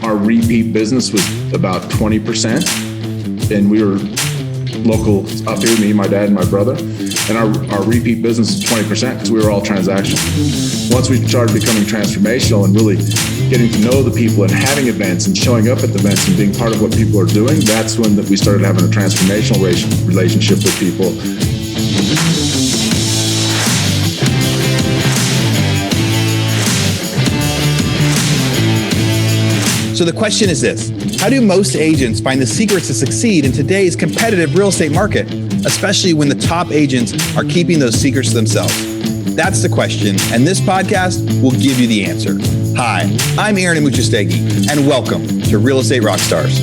our repeat business was about 20%. And we were local up here, me, my dad, and my brother. And our repeat business is 20% because we were all transactional. Once we started becoming transformational and really getting to know the people and having events and showing up at the events and being part of what people are doing, that's when we started having a transformational relationship with people. So the question is this: how do most agents find the secrets to succeed in today's competitive real estate market, especially when the top agents are keeping those secrets to themselves? That's the question, and this podcast will give you the answer. Hi, I'm Aaron Amuchastegui, and welcome to Real Estate Rockstars.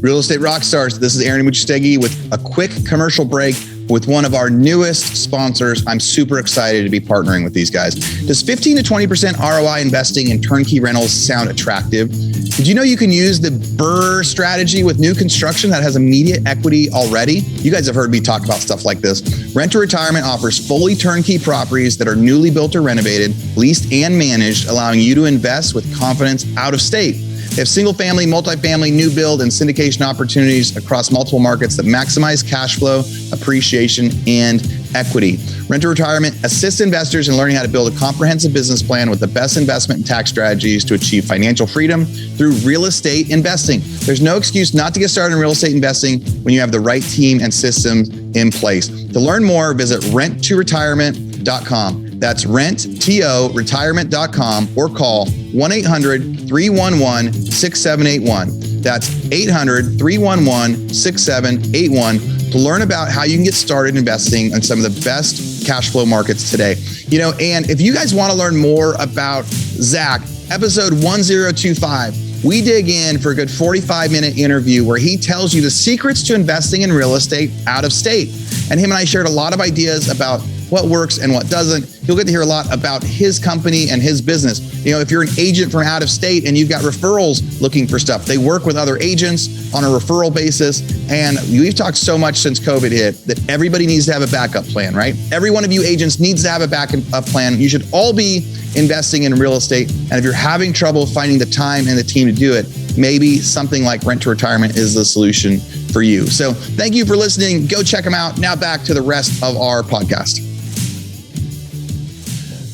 Real Estate Rockstars, this is Aaron Amuchastegui with a quick commercial break with one of our newest sponsors. I'm super excited to be partnering with these guys. Does 15 to 20% ROI investing in turnkey rentals sound attractive? Did you know you can use the BRRRR strategy with new construction that has immediate equity already? You guys have heard me talk about stuff like this. Rent to Retirement offers fully turnkey properties that are newly built or renovated, leased and managed, allowing you to invest with confidence out of state. They have single family, multifamily, new build, and syndication opportunities across multiple markets that maximize cash flow, appreciation, and equity. Rent to Retirement assists investors in learning how to build a comprehensive business plan with the best investment and tax strategies to achieve financial freedom through real estate investing. There's no excuse not to get started in real estate investing when you have the right team and systems in place. To learn more, visit renttoretirement.com. That's renttoretirement.com or call 1-800-311-6781. That's 800-311-6781 to learn about how you can get started investing in some of the best cash flow markets today. You know, and if you guys want to learn more about Zach, episode 1025, we dig in for a good 45-minute interview where he tells you the secrets to investing in real estate out of state. And him and I shared a lot of ideas about what works and what doesn't. You'll get to hear a lot about his company and his business. You know, if you're an agent from out of state and you've got referrals looking for stuff, they work with other agents on a referral basis. And we've talked so much since COVID hit that everybody needs to have a backup plan, right? Every one of you agents needs to have a backup plan. You should all be investing in real estate. And if you're having trouble finding the time and the team to do it, maybe something like Rent to Retirement is the solution for you. So thank you for listening. Go check them out. Now back to the rest of our podcast.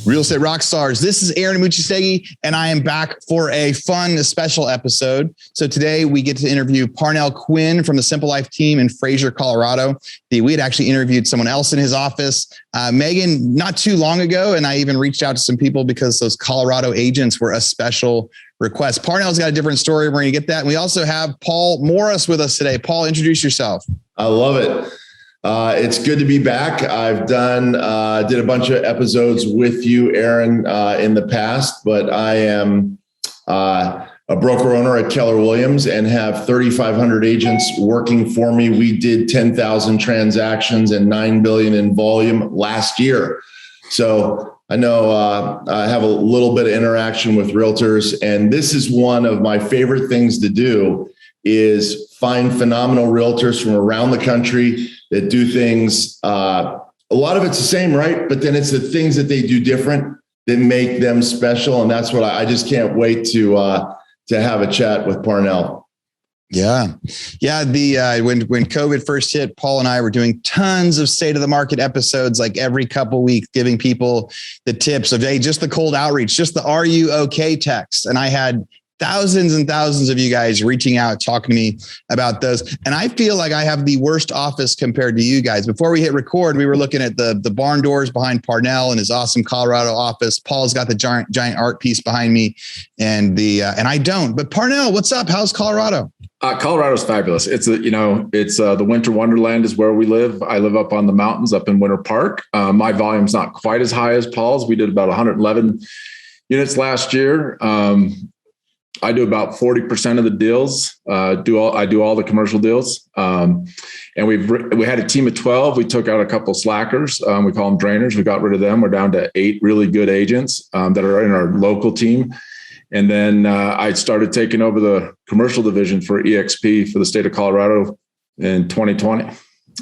Real Estate Rockstars. This is Aaron Amuchastegui, and I am back for a fun special episode. So today we get to interview Parnell Quinn from the Simple Life team in Fraser, Colorado. We had actually interviewed someone else in his office, Megan, not too long ago, and I even reached out to some people because those Colorado agents were a special request. Parnell's got a different story. We're going to get that. And we also have Paul Morris with us today. Paul, introduce yourself. I love it. It's good to be back. I've did a bunch of episodes with you, Aaron, in the past, but I am a broker owner at Keller Williams and have 3,500 agents working for me. We did 10,000 transactions and $9 billion in volume last year. So I know I have a little bit of interaction with realtors, and this is one of my favorite things to do is find phenomenal realtors from around the country that do things. A lot of it's the same, right? But then it's the things that they do different that make them special. And that's what I just can't wait to have a chat with Parnell. Yeah. When COVID first hit, Paul and I were doing tons of state of the market episodes, like every couple of weeks, giving people the tips of, hey, just the cold outreach, just the "Are you okay?" text. And I had thousands and thousands of you guys reaching out, talking to me about those. And I feel like I have the worst office compared to you guys. Before we hit record, we were looking at the barn doors behind Parnell and his awesome Colorado office. Paul's got the giant art piece behind me and I don't. But Parnell, what's up? How's Colorado? Colorado's fabulous. It's the winter wonderland is where we live. I live up on the mountains up in Winter Park. My volume's not quite as high as Paul's. We did about 111 units last year. I do about 40% of the deals. I do all the commercial deals. And we had a team of 12. We took out a couple slackers. We call them drainers. We got rid of them. We're down to 8 really good agents that are in our local team. And then I started taking over the commercial division for EXP for the state of Colorado in 2020.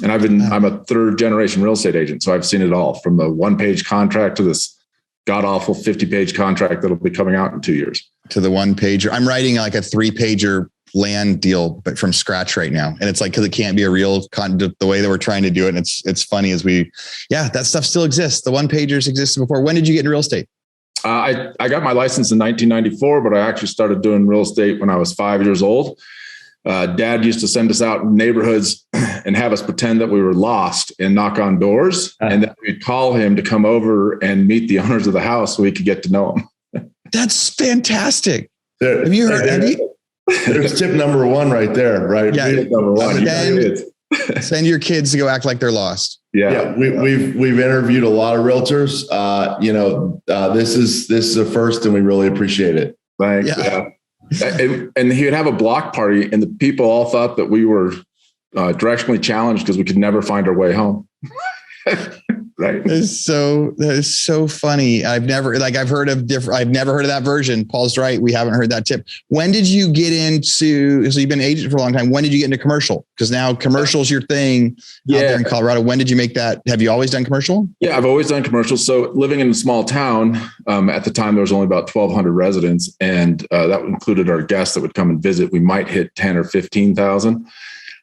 And I'm a third generation real estate agent. So I've seen it all, from the 1-page contract to this god awful 50-page contract that'll be coming out in 2 years. To the 1-pager. I'm writing like a 3-pager land deal, but from scratch right now. And it's like, cause it can't be a real the way that we're trying to do it. And it's funny as that stuff still exists. The 1-pagers existed before. When did you get into real estate? I got my license in 1994, but I actually started doing real estate when I was 5 years old. Dad used to send us out in neighborhoods and have us pretend that we were lost and knock on doors. And then we'd call him to come over and meet the owners of the house so we could get to know them. That's fantastic. Have you heard Andy? There's tip number 1 right there, right? Yeah. Tip number 1. Send your kids to go act like they're lost. Yeah. We've interviewed a lot of realtors. This is a first, and we really appreciate it. Thanks. Yeah. And he would have a block party, and the people all thought that we were directionally challenged because we could never find our way home. Right. That is so funny. I've never heard of that version. Paul's right. We haven't heard that tip. When did you get into, so you've been an agent for a long time. When did you get into commercial? Because now commercial is your thing out there in Colorado. When did you make that? Have you always done commercial? Yeah, I've always done commercial. So living in a small town, at the time, there was only about 1,200 residents, and that included our guests that would come and visit. We might hit 10 or 15,000.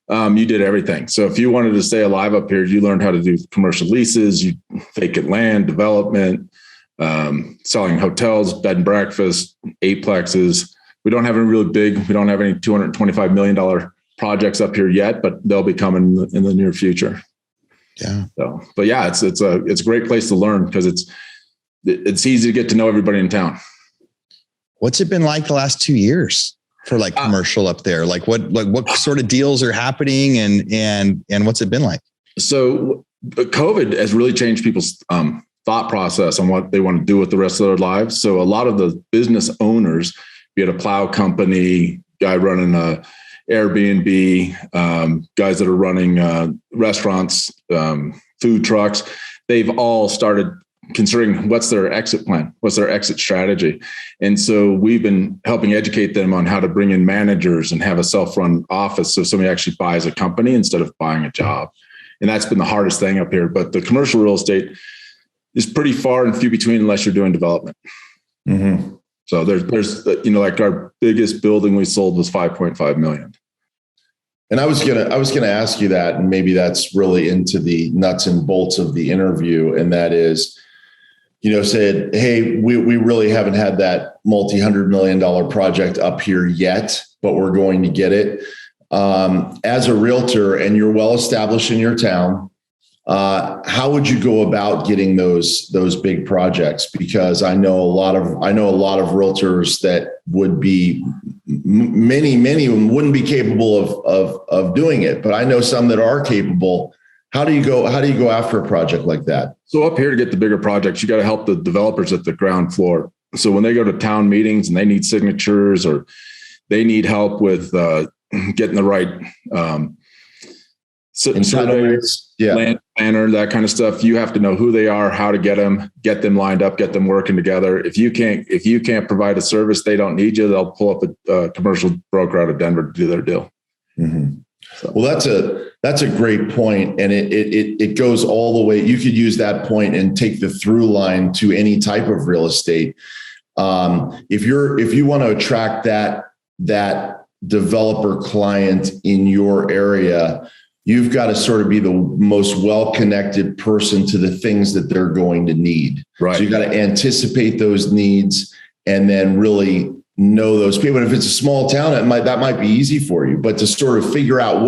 You did everything. So if you wanted to stay alive up here, you learned how to do commercial leases, you vacant land development, selling hotels, bed and breakfast, 8plexes. We don't have any really big, we don't have any $225 million projects up here yet, but they'll be coming in the near future. Yeah. So, but yeah, it's a great place to learn because it's easy to get to know everybody in town. What's it been like the last 2 years? For like commercial up there, like what sort of deals are happening and what's it been like? So COVID has really changed people's thought process on what they want to do with the rest of their lives. So a lot of the business owners, be it a plow company, guy running a Airbnb, guys that are running restaurants, food trucks, they've all started considering what's their exit plan, what's their exit strategy. And so we've been helping educate them on how to bring in managers and have a self-run office. So somebody actually buys a company instead of buying a job. And that's been the hardest thing up here. But the commercial real estate is pretty far and few between unless you're doing development. Mm-hmm. So there's, like our biggest building we sold was 5.5 million. And I was gonna ask you that, and maybe that's really into the nuts and bolts of the interview. And that is, said, hey, we really haven't had that multi-$100 million project up here yet, but we're going to get it. As a realtor, and you're well established in your town, how would you go about getting those big projects? Because I know a lot of realtors that would be many of them wouldn't be capable of doing it, but I know some that are capable. How do you go after a project like that? So up here, to get the bigger projects, you got to help the developers at the ground floor. So when they go to town meetings and they need signatures or they need help with getting the right surveys, land planner, that kind of stuff, you have to know who they are, how to get them lined up, get them working together. If you can't provide a service, they don't need you. They'll pull up a commercial broker out of Denver to do their deal. Mm-hmm. So. Well, that's a great point. And it goes all the way. You could use that point and take the through line to any type of real estate. If you want to attract that developer client in your area, you've got to sort of be the most well-connected person to the things that they're going to need. Right. So you got to anticipate those needs and then really know those people. And if it's a small town, that might be easy for you, but to sort of figure out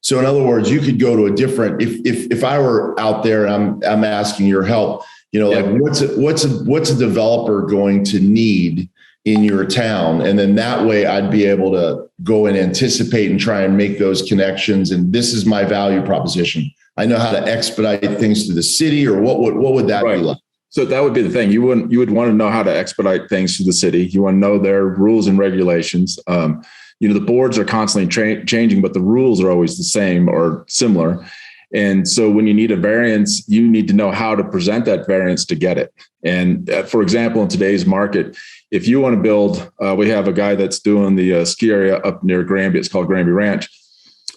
so in other words, you could go to a different, if I were out there and I'm asking your help, like what's a developer going to need in your town? And then that way I'd be able to go and anticipate and try and make those connections. And this is my value proposition. I know how to expedite things through the city, or what would that be like? So that would be the thing. You would want to know how to expedite things through the city. You want to know their rules and regulations. The boards are constantly changing, but the rules are always the same or similar. And so when you need a variance, you need to know how to present that variance to get it. And for example, in today's market, if you want to build, we have a guy that's doing the ski area up near Granby. It's called Granby Ranch.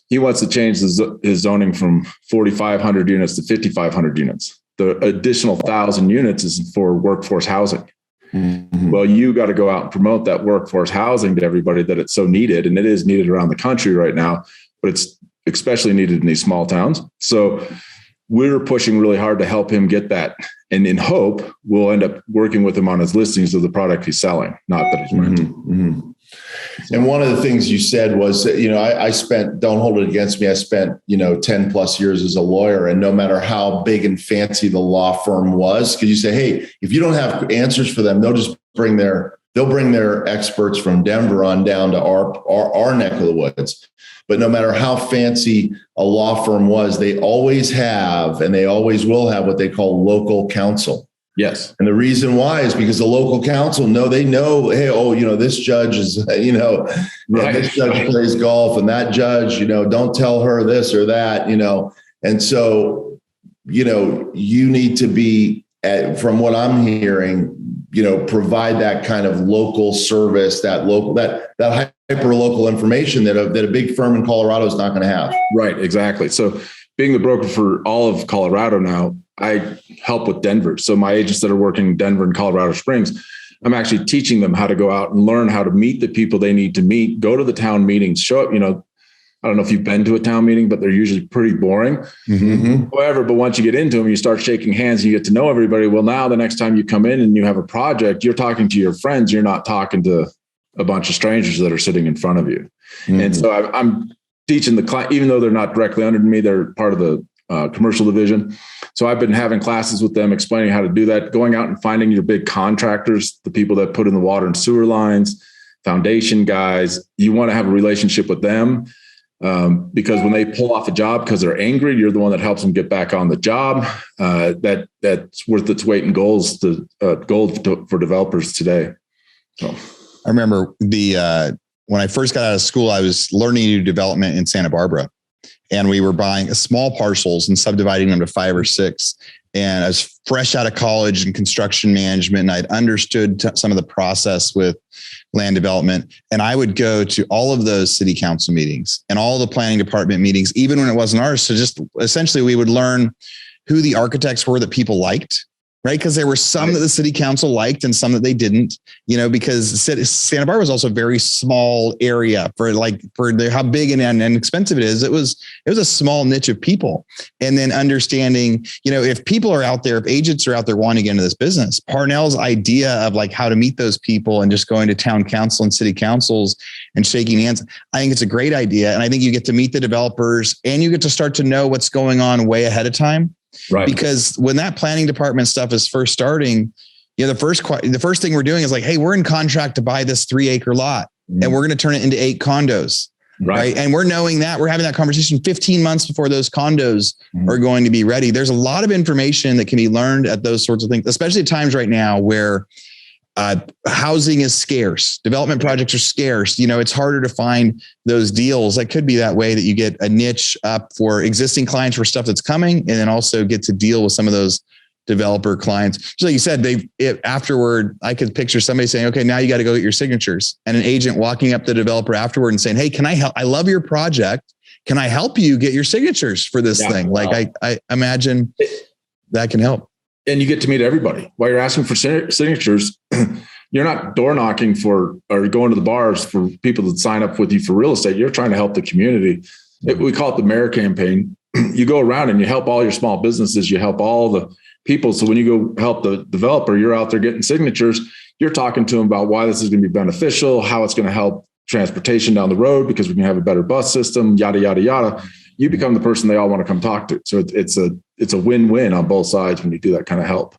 He wants to change his zoning from 4,500 units to 5,500 units. The additional 1,000 units is for workforce housing. Mm-hmm. Well, you got to go out and promote that workforce housing to everybody that it's so needed. And it is needed around the country right now, but it's especially needed in these small towns. So we're pushing really hard to help him get that. And in hope, we'll end up working with him on his listings of the product he's selling, not that he's renting. Mm-hmm. And one of the things you said was that, I spent, don't hold it against me, I spent, 10 plus years as a lawyer. And no matter how big and fancy the law firm was, because you say, hey, if you don't have answers for them, they'll just bring their experts from Denver on down to our neck of the woods. But no matter how fancy a law firm was, they always have, and they always will have what they call local counsel. Yes. And the reason why is because the local counsel they know, hey, this judge is, right. This judge plays golf and that judge, don't tell her this or that, And so, you need to be, from what I'm hearing, provide that kind of local service, that hyper local information that a big firm in Colorado is not going to have. Right. Exactly. So being the broker for all of Colorado now, I help with Denver. So my agents that are working in Denver and Colorado Springs, I'm actually teaching them how to go out and learn how to meet the people they need to meet, go to the town meetings, show up, I don't know if you've been to a town meeting, but they're usually pretty boring. Mm-hmm. However, but once you get into them, you start shaking hands, you get to know everybody. Well, now the next time you come in and you have a project, you're talking to your friends. You're not talking to a bunch of strangers that are sitting in front of you. Mm-hmm. And so I'm teaching the client, even though they're not directly under me, they're part of the commercial division. So I've been having classes with them, explaining how to do that, going out and finding your big contractors, the people that put in the water and sewer lines, foundation guys. You want to have a relationship with them. Because when they pull off a job because they're angry, you're the one that helps them get back on the job. That's worth its weight in gold for developers today. So I remember when I first got out of school, I was learning to do development in Santa Barbara, and we were buying small parcels and subdividing them to 5 or 6. And I was fresh out of college in construction management, and I'd understood some of the process with land development. And I would go to all of those city council meetings and all the planning department meetings, even when it wasn't ours. So just essentially we would learn who the architects were that people liked, right? Because there were some that the city council liked and some that they didn't, because Santa Barbara was also a very small area for how big and expensive it is. It was a small niche of people. And then understanding, if people are out there, if agents are out there wanting to get into this business, Parnell's idea of how to meet those people and just going to town council and city councils and shaking hands, I think it's a great idea. And I think you get to meet the developers and you get to start to know what's going on way ahead of time. Right. Because when that planning department stuff is first starting, the first thing we're doing is hey, we're in contract to buy this 3-acre lot and we're going to turn it into 8 condos. Right. And we're knowing that we're having that conversation 15 months before those condos are going to be ready. There's a lot of information that can be learned at those sorts of things, especially at times right now where housing is scarce. Development projects are scarce. It's harder to find those deals. That could be that way that you get a niche up for existing clients for stuff that's coming, and then also get to deal with some of those developer clients. Just like you said, afterward, I could picture somebody saying, okay, now you got to go get your signatures, and an agent walking up to the developer afterward and saying, hey, can I help? I love your project. Can I help you get your signatures for this thing? Wow. I imagine that can help. And you get to meet everybody while you're asking for signatures. You're not door knocking or going to the bars for people that sign up with you for real estate. You're trying to help the community. We call it the mayor campaign. You go around and you help all your small businesses. You help all the people. So when you go help the developer, you're out there getting signatures. You're talking to them about why this is going to be beneficial, how it's going to help transportation down the road because we can have a better bus system, yada, yada, yada. You become the person they all want to come talk to. So it's a win-win on both sides when you do that kind of help.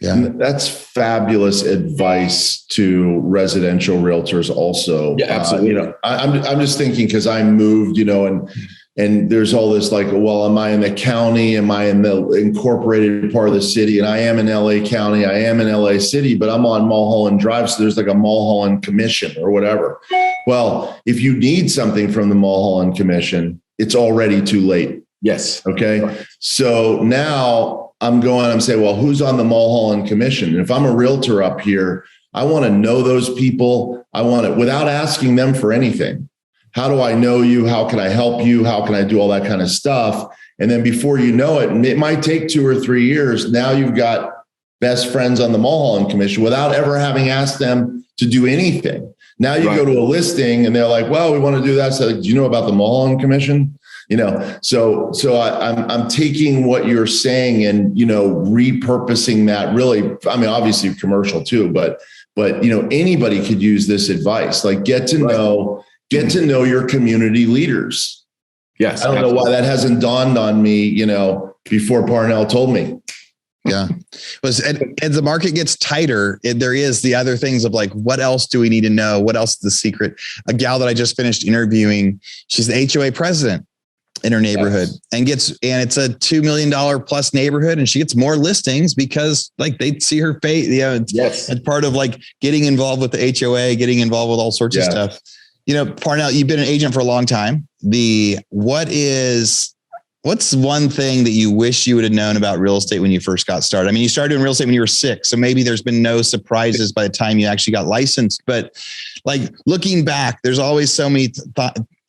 Yeah, and that's fabulous advice to residential realtors also. Yeah, absolutely. I'm just thinking because I moved, and there's all this well, am I in the county? Am I in the incorporated part of the city? And I am in LA County. I am in LA City, but I'm on Mulholland Drive. So there's a Mulholland Commission or whatever. Well, if you need something from the Mulholland Commission, it's already too late. Yes. Okay. Right. So now I'm saying, well, who's on the Mulholland Commission? And if I'm a realtor up here, I want to know those people. I want it without asking them for anything. how do I know you? How can I help you? How can I do all that kind of stuff? And then before you know it, and it might take 2 or 3 years, now you've got best friends on the Mulholland Commission without ever having asked them to do anything. Now you go to a listing and they're like, well, we want to do that. So do you know about the Mulholland Commission? So I'm taking what you're saying and, repurposing that really, I mean, obviously commercial too, but anybody could use this advice, like get to know your community leaders. Yes. I don't know why that hasn't dawned on me, before Parnell told me. Yeah. As the market gets tighter, there is the other things of like, what else do we need to know? What else is the secret? A gal that I just finished interviewing, she's the HOA president in her neighborhood, and it's a $2 million plus neighborhood. And she gets more listings because like they see her face. It's part of like getting involved with the HOA, getting involved with all sorts of stuff. Parnell, you've been an agent for a long time. What's one thing that you wish you would have known about real estate when you first got started? I mean, you started doing real estate when you were 6, so maybe there's been no surprises by the time you actually got licensed. But like looking back, there's always so many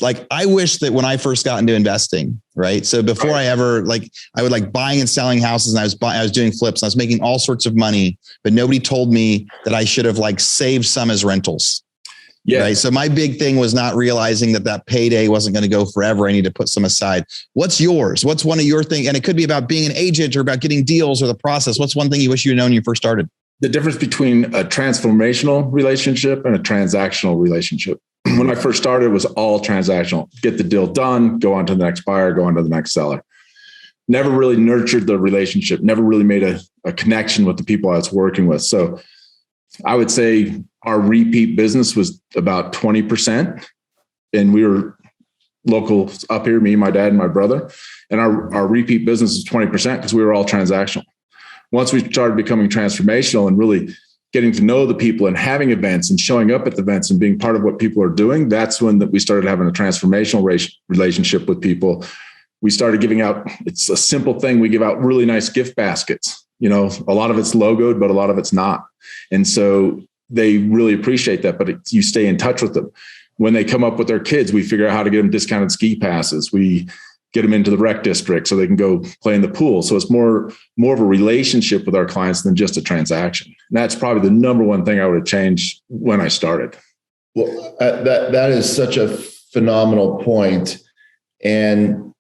like I wish that when I first got into investing, right? So before I ever I would buying and selling houses, and I was doing flips, and I was making all sorts of money, but nobody told me that I should have saved some as rentals. Yeah. Right. So my big thing was not realizing that payday wasn't going to go forever. I need to put some aside. What's yours? What's one of your things? And it could be about being an agent or about getting deals or the process. What's one thing you wish you had known when you first started? The difference between a transformational relationship and a transactional relationship. When I first started, it was all transactional. Get the deal done, go on to the next buyer, go on to the next seller. Never really nurtured the relationship, never really made a connection with the people I was working with. So I would say our repeat business was about 20%. And we were local up here, me, my dad, and my brother. And our repeat business is 20% because we were all transactional. Once we started becoming transformational and really getting to know the people and having events and showing up at the events and being part of what people are doing, that's when we started having a transformational relationship with people. We started giving out, it's a simple thing. We give out really nice gift baskets. A lot of it's logoed, but a lot of it's not. And so they really appreciate that, but you stay in touch with them. When they come up with their kids, we figure out how to get them discounted ski passes. We get them into the rec district so they can go play in the pool. So it's more of a relationship with our clients than just a transaction. And that's probably the number one thing I would have changed when I started. Well, that is such a phenomenal point. And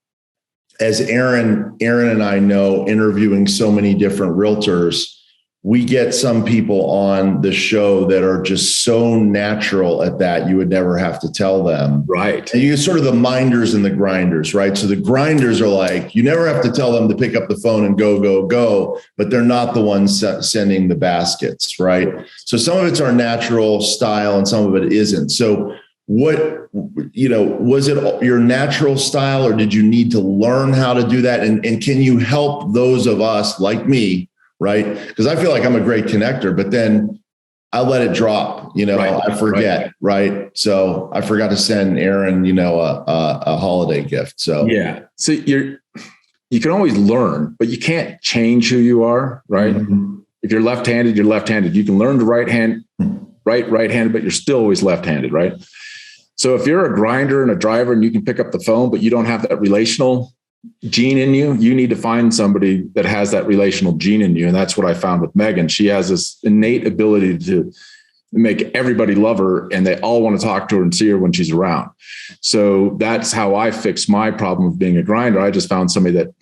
as Aaron and I know, interviewing so many different realtors, we get some people on the show that are just so natural at that, you would never have to tell them. Right. And you get sort of the minders and the grinders, right? So the grinders are like, you never have to tell them to pick up the phone and go, but they're not the ones sending the baskets, right? So some of it's our natural style and some of it isn't. So what, was it your natural style, or did you need to learn how to do that? And can you help those of us like me, right? Because I feel like I'm a great connector, but then I let it drop, I forget, right? So I forgot to send Aaron, a holiday gift. So yeah. So you can always learn, but you can't change who you are, right? Mm-hmm. If you're left-handed, you're left-handed. You can learn to right-handed, but you're still always left-handed, right? So if you're a grinder and a driver and you can pick up the phone, but you don't have that relational gene in you, you need to find somebody that has that relational gene in you. And that's what I found with Megan. She has this innate ability to make everybody love her, and they all want to talk to her and see her when she's around. So that's how I fixed my problem of being a grinder. I just found somebody that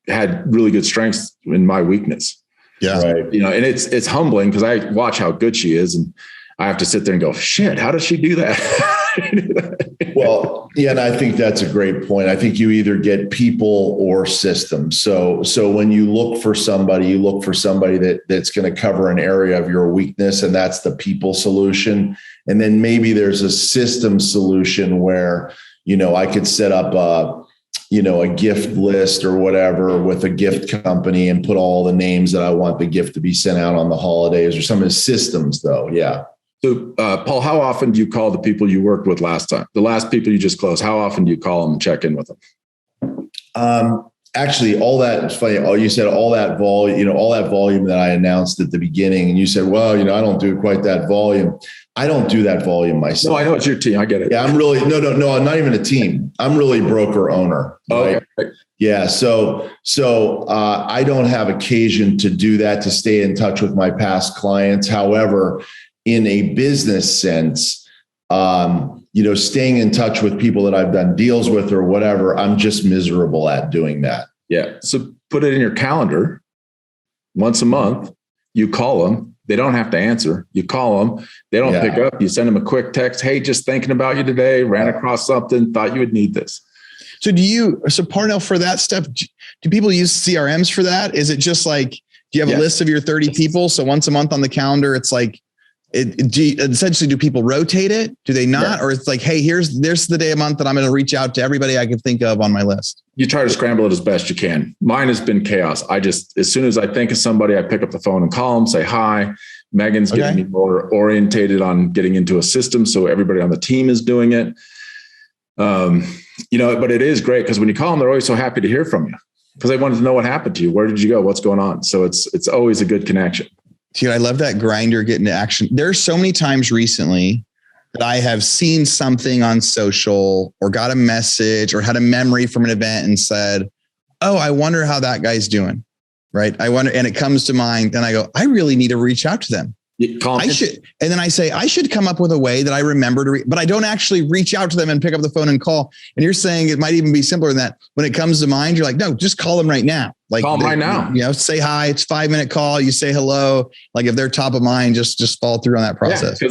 had really good strengths in my weakness. Yeah. Right. And it's humbling because I watch how good she is, and I have to sit there and go, shit, how does she do that? Well, yeah, and I think that's a great point. I think you either get people or systems. So when you look for somebody, that's going to cover an area of your weakness, and that's the people solution. And then maybe there's a system solution where, I could set up a gift list or whatever with a gift company and put all the names that I want the gift to be sent out on the holidays, or some of the systems though. Yeah. So, Paul, how often do you call the people you worked with last time? The last people you just closed, how often do you call them and check in with them? Actually, all that is funny. You said all that volume, all that volume that I announced at the beginning, and you said, well, I don't do quite that volume. I don't do that volume myself. No, I know it's your team. I get it. Yeah, I'm really, no, I'm not even a team. I'm really broker owner. Right? Okay. Yeah. So I don't have occasion to do that, to stay in touch with my past clients. However, in a business sense, staying in touch with people that I've done deals with or whatever, I'm just miserable at doing that. Yeah. So put it in your calendar once a month. You call them. They don't have to answer. You call them. They don't pick up. You send them a quick text. Hey, just thinking about you today. Ran across something. Thought you would need this. So Parnell, for that stuff, do people use CRMs for that? Is it just like, do you have a list of your 30 people? So once a month on the calendar, it's like, essentially, do people rotate it? Do they not? Yeah. Or it's like, hey, there's the day a month that I'm going to reach out to everybody I can think of on my list. You try to scramble it as best you can. Mine has been chaos. As soon as I think of somebody, I pick up the phone and call them, say hi. Megan's getting me more orientated on getting into a system, so everybody on the team is doing it. But it is great because when you call them, they're always so happy to hear from you because they wanted to know what happened to you. Where did you go? What's going on? So it's always a good connection. Dude, I love that grinder getting to action. There's so many times recently that I have seen something on social or got a message or had a memory from an event and said, oh, I wonder how that guy's doing. Right. I wonder. And it comes to mind and I go, I really need to reach out to them. I should. And then I say, I should come up with a way that I remember to, but I don't actually reach out to them and pick up the phone and call. And you're saying it might even be simpler than that. When it comes to mind, you're like, no, just call them right now. Like call them right now. Say hi. It's 5-minute call. You say hello. Like if they're top of mind, just follow through on that process.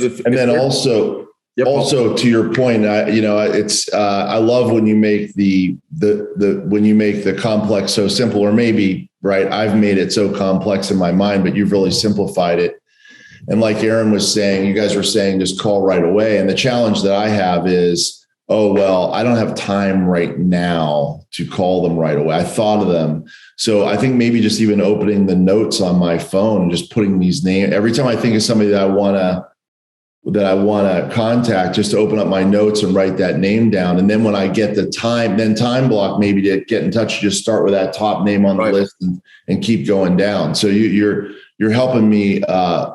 Yeah, also to your point, I love when you make when you make the complex so simple, or maybe, right, I've made it so complex in my mind, but you've really simplified it. And like Aaron was saying, you guys were saying, just call right away. And the challenge that I have is, I don't have time right now to call them right away. I thought of them. So I think maybe just even opening the notes on my phone and just putting these names, every time I think of somebody that I want to contact, just to open up my notes and write that name down. And then when I get the time block, maybe to get in touch, just start with that top name on the list and keep going down. So you're helping me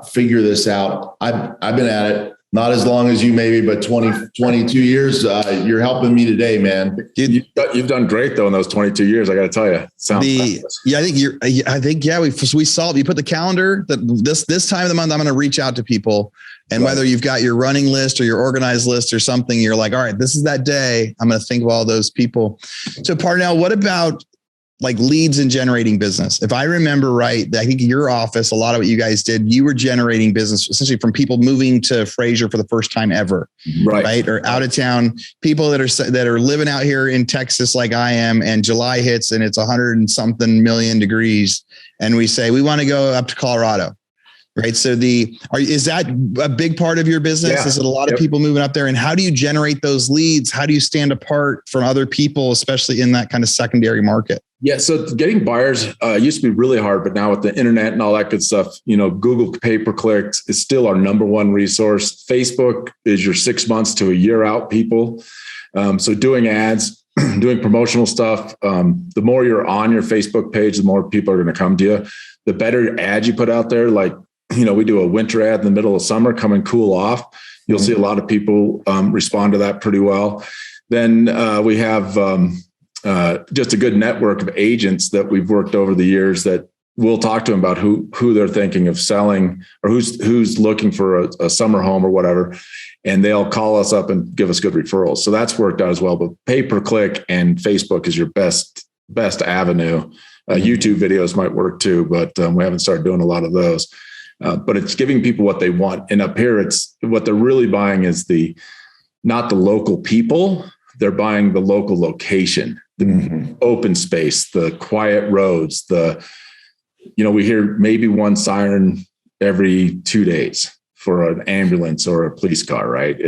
figure this out. I've been at it, not as long as you maybe, but 22 years. You're helping me today, man. You've done great though in those 22 years. I got to tell you, we solved. You put the calendar that this time of the month, I'm going to reach out to people, and whether you've got your running list or your organized list or something, you're like, all right, this is that day. I'm going to think of all those people. So Parnell, what about like leads and generating business? If I remember right, I think your office, a lot of what you guys did, you were generating business essentially from people moving to Fraser for the first time ever, right? Or out of town, people that are living out here in Texas like I am, and July hits and it's 100 and something million degrees, and we say we want to go up to Colorado, right? So is that a big part of your business? Yeah. Is it a lot of people moving up there? And how do you generate those leads? How do you stand apart from other people, especially in that kind of secondary market? Yeah. So getting buyers used to be really hard, but now with the internet and all that good stuff, Google pay-per-click is still our number one resource. Facebook is your 6 months to a year out people. So doing ads, doing promotional stuff, the more you're on your Facebook page, the more people are going to come to you. The better ads you put out there, like, we do a winter ad in the middle of summer, come and cool off. You'll see a lot of people respond to that pretty well. Then we have just a good network of agents that we've worked over the years that we'll talk to them about who they're thinking of selling or who's looking for a summer home or whatever. And they'll call us up and give us good referrals. So that's worked out as well. But pay-per-click and Facebook is your best avenue. YouTube videos might work too, but we haven't started doing a lot of those. But it's giving people what they want. And up here, it's what they're really buying is not the local people. They're buying the local location, the open space, the quiet roads, we hear maybe one siren every 2 days for an ambulance or a police car, right?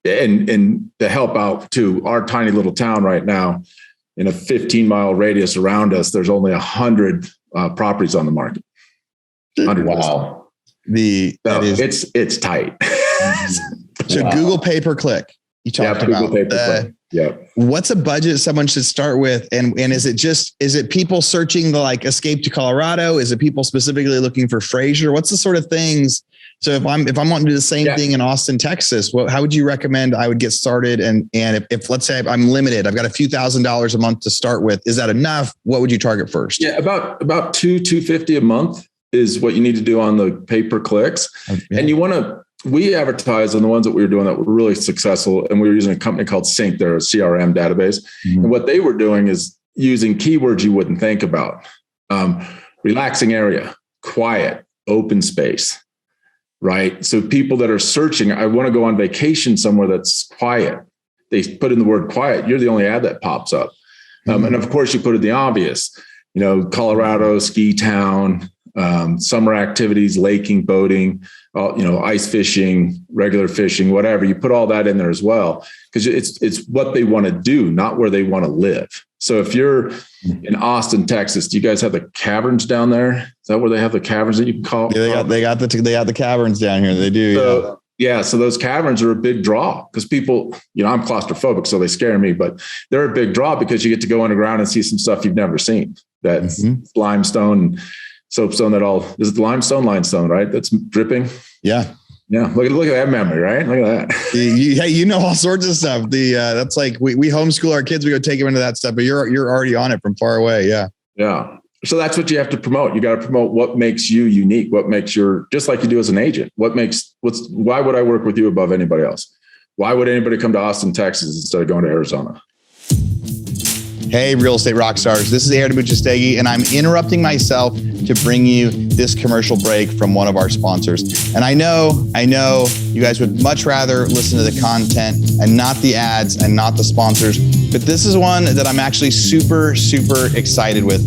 And to help out to our tiny little town right now, in a 15-mile radius around us, there's only 100 properties on the market. 100. Wow. It's tight. So wow. Google pay-per-click. You talked about that. Yeah. What's a budget someone should start with? And is it people searching the escape to Colorado? Is it people specifically looking for Fraser? What's the sort of things So if I'm wanting to do the same thing in Austin, Texas, how would you recommend I would get started? And if let's say I'm limited, I've got a few $1,000s a month to start with, is that enough? What would you target first? Yeah, about $250 a month is what you need to do on the pay-per-clicks. And we advertise on the ones that we were doing that were really successful. And we were using a company called Sync, they're a CRM database. Mm-hmm. And what they were doing is using keywords you wouldn't think about. Relaxing area, quiet, open space, right? So people that are searching, I want to go on vacation somewhere that's quiet. They put in the word quiet. You're the only ad that pops up. And of course you put in the obvious, Colorado, ski town, summer activities, laking, boating, ice fishing, regular fishing, whatever. You put all that in there as well, because it's what they want to do, not where they want to live. So if you're in Austin, Texas, do you guys have the caverns down there? Is that where they have the caverns that you can call? Yeah, they got the caverns down here. They do. So those caverns are a big draw because people, I'm claustrophobic, so they scare me, but they're a big draw because you get to go underground and see some stuff you've never seen. That's limestone, soapstone, is it the limestone, right? That's dripping. Yeah. Yeah. Look at that memory, right? Look at that. You know all sorts of stuff. That's like we homeschool our kids. We go take them into that stuff, but you're already on it from far away. Yeah. Yeah. So that's what you have to promote. You got to promote what makes you unique, what makes just like you do as an agent. Why would I work with you above anybody else? Why would anybody come to Austin, Texas instead of going to Arizona? Hey, real estate rock stars. This is Aaron Amuchastegui, and I'm interrupting myself to bring you this commercial break from one of our sponsors. And I know you guys would much rather listen to the content and not the ads and not the sponsors, but this is one that I'm actually super, super excited with.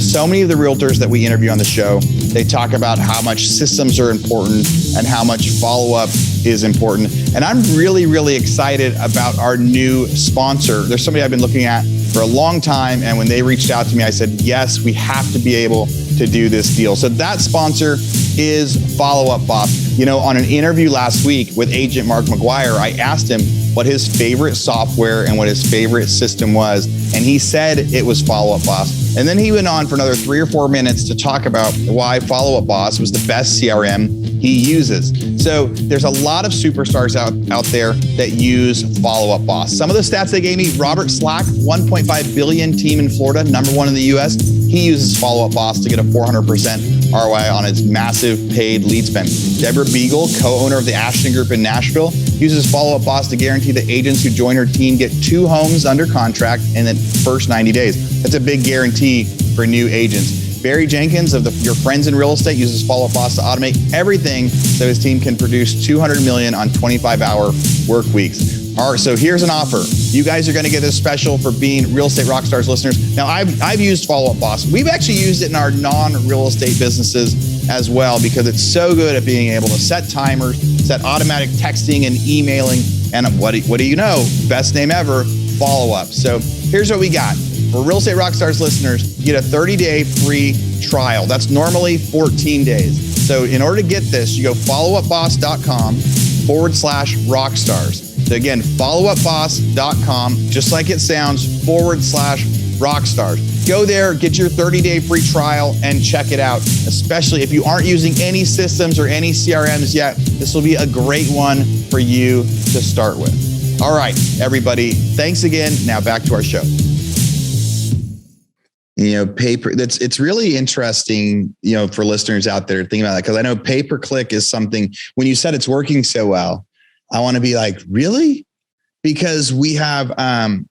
So many of the realtors that we interview on the show, they talk about how much systems are important and how much follow-up is important. And I'm really, really excited about our new sponsor. There's somebody I've been looking at for a long time. And when they reached out to me, I said, yes, we have to be able to do this deal. So that sponsor is Follow Up Boss. On an interview last week with agent Mark McGuire, I asked him what his favorite software and what his favorite system was. And he said it was Follow Up Boss. And then he went on for another 3 or 4 minutes to talk about why Follow Up Boss was the best CRM he uses. So there's a lot of superstars out there that use Follow Up Boss. Some of the stats they gave me: Robert Slack, 1.5 billion team in Florida, #1 in the US. He uses Follow Up Boss to get a 400% ROI on his massive paid lead spend. Deborah Beagle, co-owner of the Ashton Group in Nashville, uses Follow Up Boss to guarantee that agents who join her team get 2 homes under contract in the first 90 days. That's a big guarantee for new agents. Barry Jenkins of Your Friends in Real Estate uses Follow Up Boss to automate everything so his team can produce $200 million on 25-hour work weeks. All right, so here's an offer. You guys are going to get this special for being Real Estate Rockstars listeners. Now, I've used Follow Up Boss. We've actually used it in our non-real estate businesses as well because it's so good at being able to set timers, set automatic texting and emailing, and what do you know? Best name ever, Follow Up. So here's what we got. For Real Estate Rockstars listeners, you get a 30-day free trial. That's normally 14 days. So in order to get this, you go followupboss.com/rockstars. So again, followupboss.com, just like it sounds, /rockstars. Go there, get your 30-day free trial and check it out. Especially if you aren't using any systems or any CRMs yet, this will be a great one for you to start with. All right, everybody, thanks again. Now back to our show. It's really interesting, for listeners out there thinking about that, because I know pay-per-click is something, when you said it's working so well, I want to be like, really? Because we have, when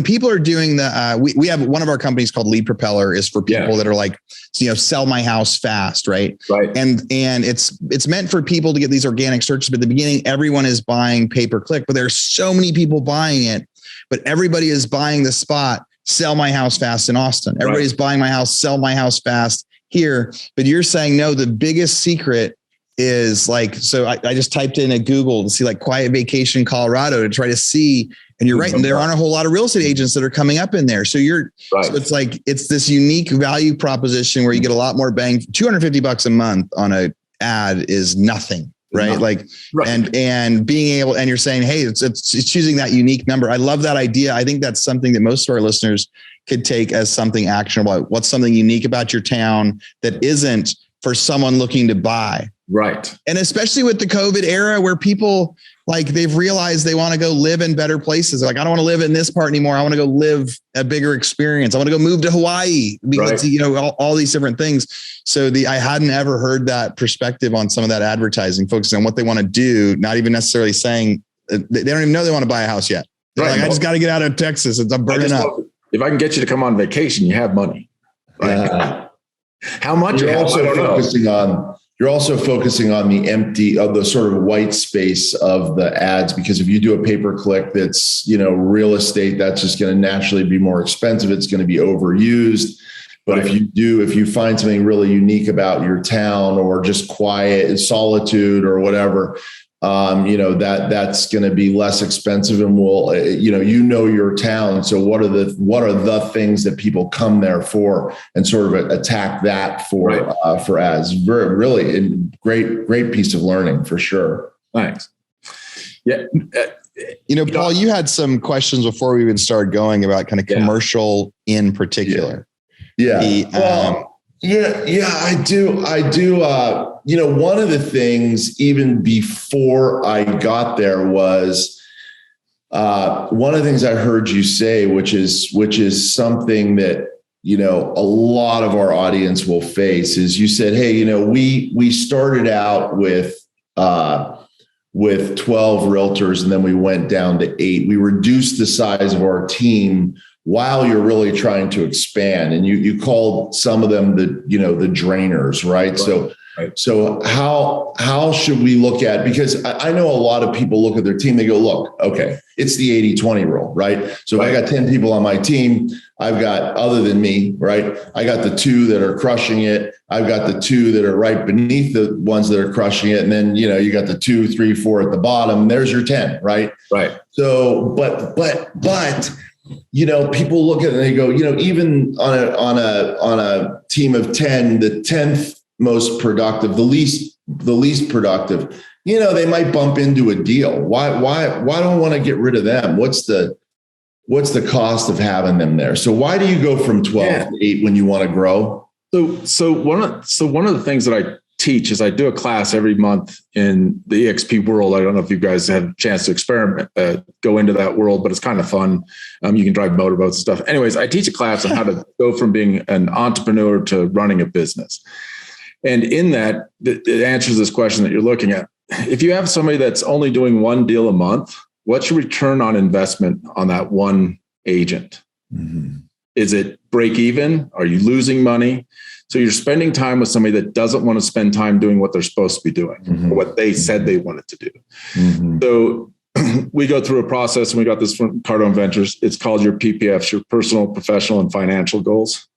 people are doing we have one of our companies called Lead Propeller is for people that are like, sell my house fast. Right. And it's meant for people to get these organic searches. But at the beginning, everyone is buying pay-per-click, but there's so many people buying it, but everybody is buying the spot. Sell my house fast in Austin. Everybody's buying my house, sell my house fast here. But you're saying, no, the biggest secret is like, so I just typed in at Google to see like quiet vacation, Colorado, to try to see. And you're right. And there aren't a whole lot of real estate agents that are coming up in there. So so it's like, it's this unique value proposition where you get a lot more bang. $250 a month on an ad is nothing. Right. And being able, and you're saying, hey, it's choosing that unique number. I love that idea. I think that's something that most of our listeners could take as something actionable. What's something unique about your town that isn't for someone looking to buy? Right. And especially with the COVID era where people like they've realized they want to go live in better places. They're like, I don't want to live in this part anymore. I want to go live a bigger experience. I want to go move to Hawaii because, all these different things. So I hadn't ever heard that perspective on some of that advertising, focusing on what they want to do, not even necessarily saying they don't even know they want to buy a house yet. They're like, I just got to get out of Texas. I'm burning up. If I can get you to come on vacation, you have money. Right? How much? You're also focusing on the empty of the sort of white space of the ads, because if you do a pay-per-click that's, real estate, that's just going to naturally be more expensive. It's going to be overused. But if you find something really unique about your town or just quiet solitude or whatever, that's going to be less expensive and will, your town. So what are the things that people come there for, and sort of attack that for ads? Really great piece of learning for sure. Thanks. Yeah. Paul, you had some questions before we even started going about kind of commercial in particular. Yeah. I do. One of the things even before I got there was one of the things I heard you say, which is something that, a lot of our audience will face, is you said, hey, we started out with 12 realtors and then we went down to 8. We reduced the size of our team while you're really trying to expand, and you called some of them the drainers, right? So how should we look at, because I know a lot of people look at their team, they go, look, okay, it's the 80-20 rule, right? So if I got 10 people on my team, I've got, other than me, right? I got the 2 that are crushing it. I've got the 2 that are right beneath the ones that are crushing it. And then, you got the 2, 3, 4 at the bottom. There's your 10, right? Right. So, but people look at it and they go, even on a team of 10, the 10th most productive, the least productive, they might bump into a deal. Why don't I want to get rid of them? What's the cost of having them there? So why do you go from 12 to 8 when you want to grow? So one of the things that I teach is I do a class every month in the EXP world. I don't know if you guys have a chance to experiment, go into that world, but it's kind of fun. You can drive motorboats and stuff. Anyways, I teach a class on how to go from being an entrepreneur to running a business. And in that, it answers this question that you're looking at. If you have somebody that's only doing 1 deal a month, what's your return on investment on that one agent? Mm-hmm. Is it break even? Are you losing money? So you're spending time with somebody that doesn't want to spend time doing what they're supposed to be doing, or what they said they wanted to do. Mm-hmm. So we go through a process, and we got this from Cardone Ventures. It's called your PPFs, your personal, professional, and financial goals.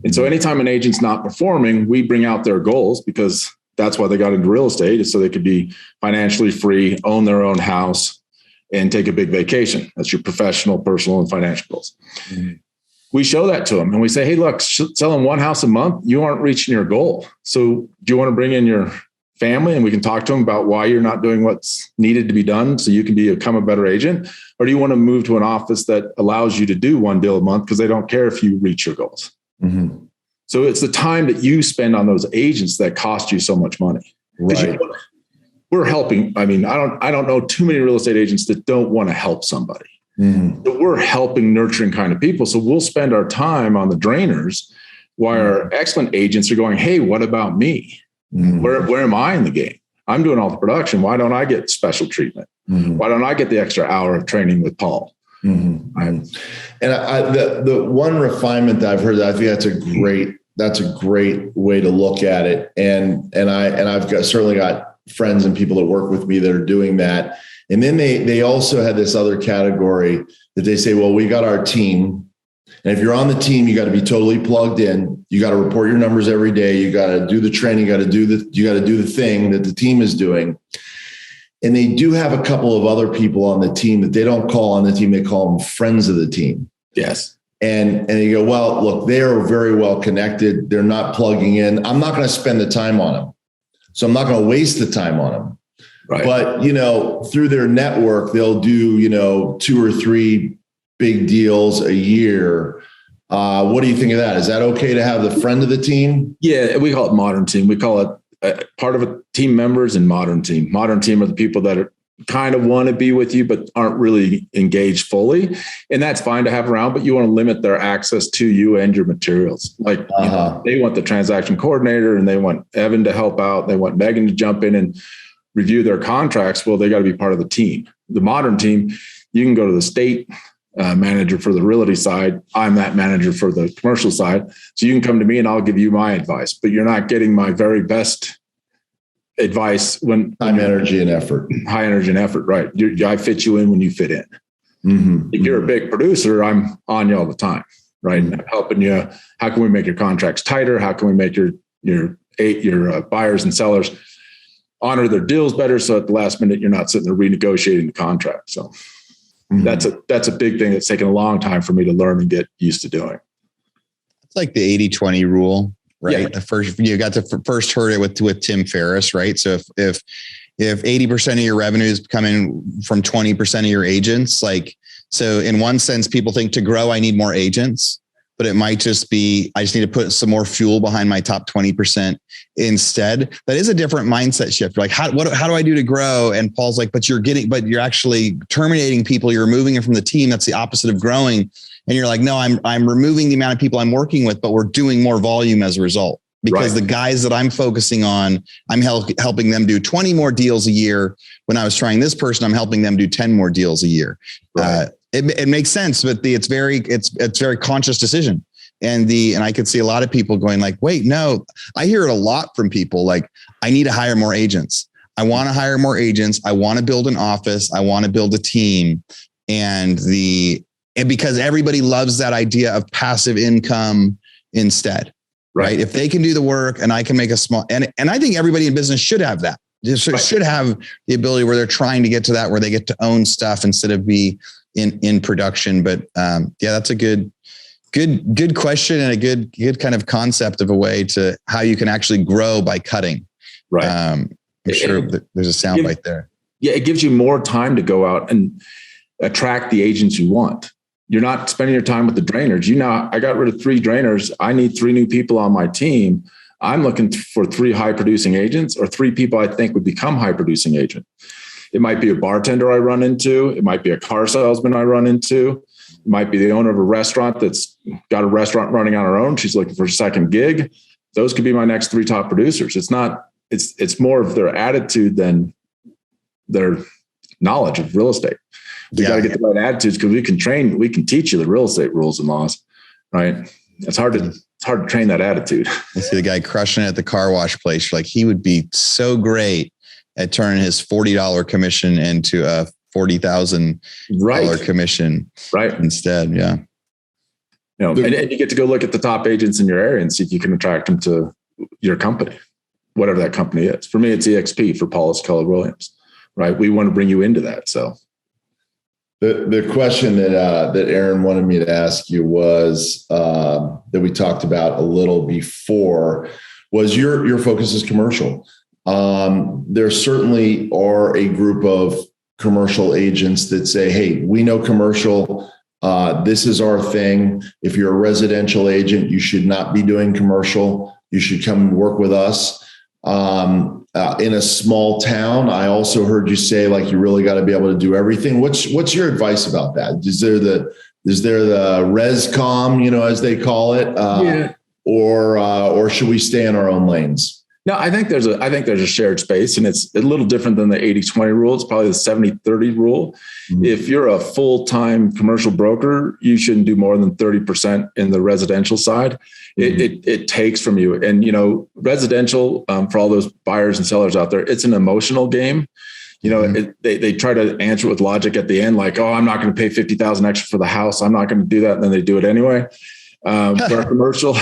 And so anytime an agent's not performing, we bring out their goals, because that's why they got into real estate, is so they could be financially free, own their own house, and take a big vacation. That's your professional, personal, and financial goals. Mm-hmm. We show that to them and we say, hey, look, selling 1 house a month, you aren't reaching your goal. So do you want to bring in your family and we can talk to them about why you're not doing what's needed to be done so you can become a better agent? Or do you want to move to an office that allows you to do 1 deal a month because they don't care if you reach your goals? Mm-hmm. So it's the time that you spend on those agents that cost you so much money. Right. We're helping. I mean, I don't know too many real estate agents that don't want to help somebody. Mm-hmm. But we're helping, nurturing kind of people. So we'll spend our time on the drainers while our excellent agents are going, hey, what about me? Mm-hmm. Where am I in the game? I'm doing all the production. Why don't I get special treatment? Mm-hmm. Why don't I get the extra hour of training with Paul? Mm-hmm. And the one refinement that I've heard, I think that's a great way to look at it. And I've certainly got friends and people that work with me that are doing that. And then they also had this other category that they say, well, we got our team. And if you're on the team, you got to be totally plugged in. You got to report your numbers every day. You got to do the training. You got to do the thing that the team is doing. And they do have a couple of other people on the team that they don't call on the team. They call them friends of the team. Yes. And you go, well, look, they are very well connected. They're not plugging in. I'm not going to spend the time on them. So I'm not going to waste the time on them. Right. But, through their network, they'll do, 2 or 3 big deals a year. What do you think of that? Is that okay to have the friend of the team? Yeah, we call it modern team. We call it part of a team members and modern team. Modern team are the people that are kind of want to be with you, but aren't really engaged fully. And that's fine to have around, but you want to limit their access to you and your materials. Like they want the transaction coordinator and they want Evan to help out. They want Megan to jump in and review their contracts. Well, they got to be part of the team. The modern team, you can go to the state manager for the realty side. I'm that manager for the commercial side. So you can come to me and I'll give you my advice, but you're not getting my very best advice when high energy and effort, right? I fit you in when you fit in. Mm-hmm. If you're a big producer, I'm on you all the time, right? Mm-hmm. I'm helping you. How can we make your contracts tighter? How can we make your buyers and sellers honor their deals better? So at the last minute, you're not sitting there renegotiating the contract. So that's a big thing that's taken a long time for me to learn and get used to doing. It's like the 80-20 rule. Right. Yeah. The first, you got to first heard it with Tim Ferriss, right? So if 80% of your revenue is coming from 20% of your agents, like, so in one sense, people think to grow, I need more agents, but it might just be, I just need to put some more fuel behind my top 20% instead. That is a different mindset shift. Like, how do I do to grow? And Paul's like, but you're actually terminating people. You're removing it from the team. That's the opposite of growing. And you're like, no, I'm removing the amount of people I'm working with, but we're doing more volume as a result, because the guys that I'm focusing on, I'm helping them do 20 more deals a year. When I was trying this person, I'm helping them do 10 more deals a year. Right. It makes sense, but it's very conscious decision. And I could see a lot of people going like, wait, no, I hear it a lot from people. Like, I need to hire more agents. I want to hire more agents. I want to build an office. I want to build a team. And because everybody loves that idea of passive income instead, right? If they can do the work and I can make a small, and I think everybody in business should have that. Should have the ability where they're trying to get to that, where they get to own stuff instead of be in production. But that's a good question and a good kind of concept of a way to how you can actually grow by cutting. Right. I'm sure there's a soundbite there. Yeah. It gives you more time to go out and attract the agents you want. You're not spending your time with the drainers. I got rid of 3 drainers. I need 3 new people on my team. I'm looking for 3 high producing agents or 3 people I think would become high producing agent. It might be a bartender I run into. It might be a car salesman I run into. It might be the owner of a restaurant that's got a restaurant running on her own. She's looking for a second gig. Those could be my next 3 top producers. It's more of their attitude than their knowledge of real estate. You got to get the right attitudes, because we can teach you the real estate rules and laws, right? It's hard to train that attitude. You see the guy crushing it at the car wash place. You're like, he would be so great at turning his $40 commission into a $40,000 commission instead. Yeah. And you get to go look at the top agents in your area and see if you can attract them to your company, whatever that company is. For me, it's EXP. For Paul, it's Keller Williams, right? We want to bring you into that. So. The question that Aaron wanted me to ask you was that we talked about a little before was your focus is commercial. There certainly are a group of commercial agents that say, hey, we know commercial. This is our thing. If you're a residential agent, you should not be doing commercial. You should come work with us. In a small town, I also heard you say, like, you really got to be able to do everything. What's your advice about that? Is there the ResCom, as they call it, or should we stay in our own lanes? No, I think there's a shared space, and it's a little different than the 80-20 rule. It's probably the 70-30 rule. Mm-hmm. If you're a full-time commercial broker, you shouldn't do more than 30% in the residential side. Mm-hmm. It takes from you. And, residential, for all those buyers and sellers out there, it's an emotional game. They try to answer it with logic at the end, like, oh, I'm not going to pay $50,000 extra for the house. I'm not going to do that. And then they do it anyway. For commercial,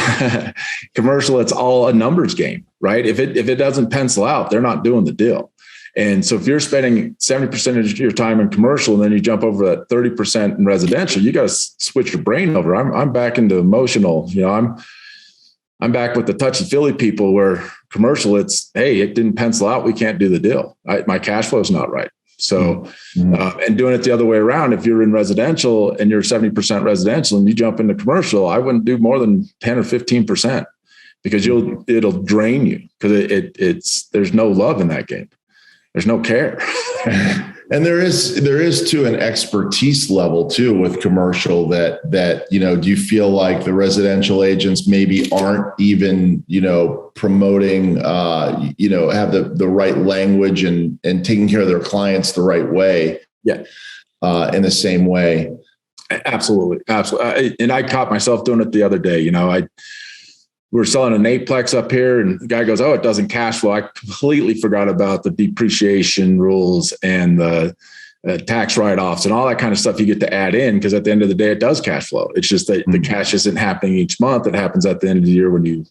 it's all a numbers game, right? If it doesn't pencil out, they're not doing the deal. And so if you're spending 70% of your time in commercial and then you jump over that 30% in residential, you got to switch your brain over. I'm back into emotional. I'm back with the touchy-feely people, where commercial, it's, hey, it didn't pencil out. We can't do the deal. My cash flow is not right. So, and doing it the other way around, if you're in residential and you're 70% residential and you jump into commercial, I wouldn't do more than 10 or 15%, because it'll drain you, because there's no love in that game. There's no care. And there is too an expertise level too with commercial that, do you feel like the residential agents maybe aren't even, promoting, have the right language and taking care of their clients the right way. Yeah. In the same way. Absolutely. And I caught myself doing it the other day. We're selling an 8-plex up here, and the guy goes, "Oh, it doesn't cash flow." I completely forgot about the depreciation rules and the tax write-offs and all that kind of stuff you get to add in, because at the end of the day, it does cash flow. It's just that the cash isn't happening each month. It happens at the end of the year when you